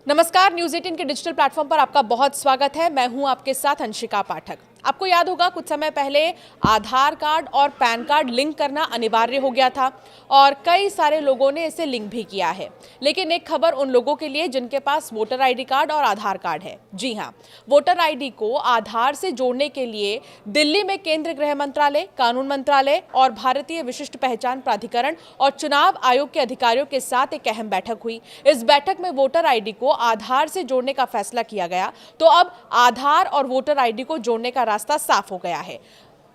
नमस्कार, न्यूज़ 18 के digital platform पर आपका बहुत स्वागत है। मैं हूं आपके साथ अंशिका पाठक। आपको याद होगा कुछ समय पहले आधार कार्ड और पैन कार्ड लिंक करना अनिवार्य हो गया था और कई सारे लोगों ने इसे लिंक भी किया है। लेकिन एक खबर उन लोगों के लिए जिनके पास वोटर आईडी कार्ड और आधार कार्ड है। जी हां, वोटर आईडी को आधार से जोड़ने के लिए दिल्ली में केंद्रीय गृह मंत्रालय, कानून मंत्रालय और भारतीय विशिष्ट पहचान प्राधिकरण और चुनाव आयोग के अधिकारियों के साथ एक अहम बैठक हुई। इस बैठक में वोटर आईडी को आधार से जोड़ने का फैसला किया गया। तो अब आधार और वोटर आईडी को जोड़ने का रास्ता साफ हो गया है।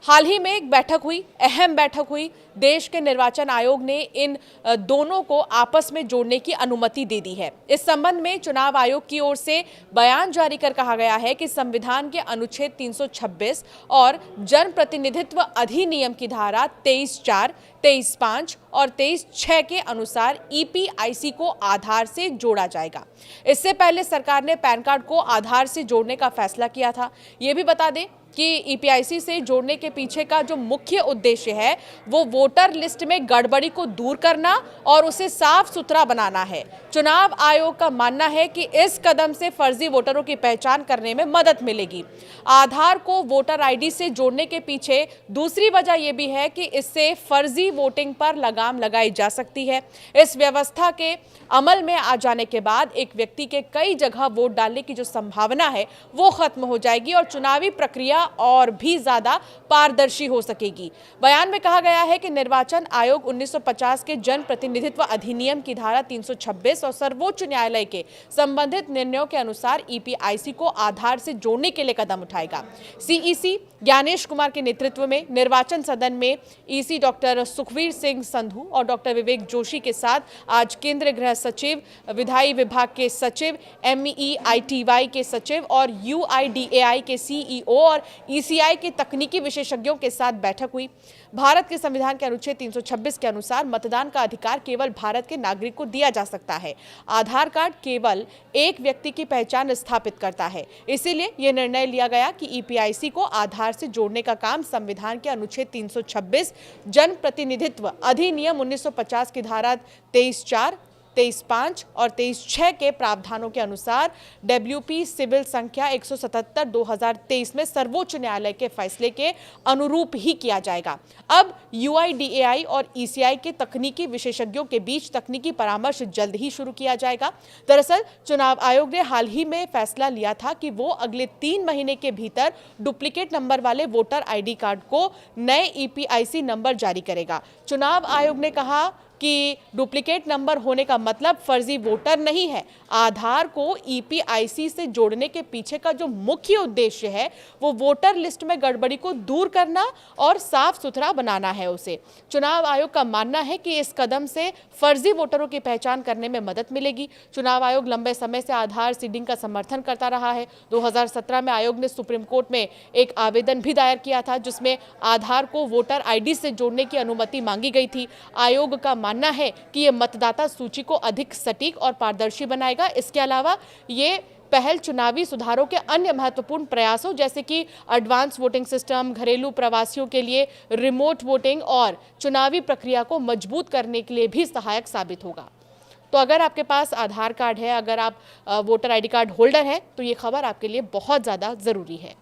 हाल ही में एक बैठक हुई, अहम बैठक हुई। देश के निर्वाचन आयोग ने इन दोनों को आपस में जोड़ने की अनुमति दे दी है। इस संबंध में चुनाव आयोग की ओर से बयान जारी कर कहा गया है कि संविधान के अनुच्छेद 326 और जन प्रतिनिधित्व अधिनियम की धारा 23(4), 23(5) और 23(6) के अनुसार ईपीआईसी को आधार से जोड़ा जाएगा। इससे पहले सरकार ने पैन कार्ड को आधार से जोड़ने का फैसला किया था। ये भी बता दें कि ईपीआईसी से जोड़ने के पीछे का जो मुख्य उद्देश्य है वो वोटर लिस्ट में गड़बड़ी को दूर करना और उसे साफ सुथरा बनाना है। चुनाव आयोग का मानना है कि इस कदम से फर्जी वोटरों की पहचान करने में मदद मिलेगी। आधार को वोटर आईडी से जोड़ने के पीछे दूसरी वजह यह भी है कि इससे फर्जी वोटिंग पर लगाम लगाई जा सकती है। इस व्यवस्था के अमल में आ जाने के बाद एक व्यक्ति के कई जगह वोट डालने की जो संभावना है वो खत्म हो जाएगी और चुनावी प्रक्रिया और भी ज्यादा पारदर्शी हो सकेगी। बयान में कहा गया है कि निर्वाचन आयोग 1950 के जन प्रतिनिधित्व अधिनियम की धारा 326 और सर्वोच्च न्यायालय के संबंधित निर्णयों के अनुसार ईपीआईसी को आधार से जोड़ने के लिए कदम उठाएगा। सीईसी ज्ञानेश कुमार के नेतृत्व में निर्वाचन सदन में ईसी डॉक्टर सुखवीर सिंह संधू और डॉक्टर विवेक जोशी के साथ आज केंद्रीय गृह सचिव, विधायी विभाग के सचिव, MEITY के सचिव और UIDAI के CEO और ECI के तकनीकी विशेषज्ञों के साथ बैठक हुई। भारत के संविधान के अनुच्छेद 326 के अनुसार मतदान का अधिकार केवल भारत के नागरिक को दिया जा सकता है। आधार कार्ड केवल एक व्यक्ति की पहचान स्थापित करता है। इसीलिए यह निर्णय लिया गया कि ईपीआईसी को आधार से जोड़ने का काम संविधान के अनुच्छेद 326 जन प्रतिनिधित्व अधिनियम 1950 की धारा 23(4), 23(5) और 23(6) के प्रावधानों के अनुसार WP सिविल संख्या 177/2023 में सर्वोच्च न्यायालय के फैसले के अनुरूप ही किया जाएगा। अब UIDAI और ECI के तकनीकी विशेषज्ञों के बीच तकनीकी परामर्श जल्द ही शुरू किया जाएगा। दरअसल चुनाव आयोग ने हाल ही में फैसला लिया था कि वो अगले 3 महीने के भीतर डुप्लीकेट नंबर वाले वोटर आईडी कार्ड को नए ईपीआईसी नंबर जारी करेगा। चुनाव आयोग ने कहा कि डुप्लीकेट नंबर होने का मतलब फर्जी वोटर नहीं है। आधार को ईपीआईसी से जोड़ने के पीछे का जो मुख्य उद्देश्य है वो वोटर लिस्ट में गड़बड़ी को दूर करना और साफ सुथरा बनाना है उसे। चुनाव आयोग का मानना है कि इस कदम से फर्जी वोटरों की पहचान करने में मदद मिलेगी। चुनाव आयोग लंबे समय से आधार सीडिंग का समर्थन करता रहा है। 2017 में आयोग ने सुप्रीम कोर्ट में एक आवेदन भी दायर किया था जिसमें आधार को वोटर आईडी से जोड़ने की अनुमति मांगी गई थी। आयोग का मानना है कि यह मतदाता सूची को अधिक सटीक और पारदर्शी बनाएगा। इसके अलावा ये पहल चुनावी सुधारों के अन्य महत्वपूर्ण प्रयासों जैसे कि एडवांस वोटिंग सिस्टम, घरेलू प्रवासियों के लिए रिमोट वोटिंग और चुनावी प्रक्रिया को मजबूत करने के लिए भी सहायक साबित होगा। तो अगर आपके पास आधार कार्ड है, अगर आप वोटर आईडी कार्ड होल्डर हैं, तो ये खबर आपके लिए बहुत ज़्यादा ज़रूरी है।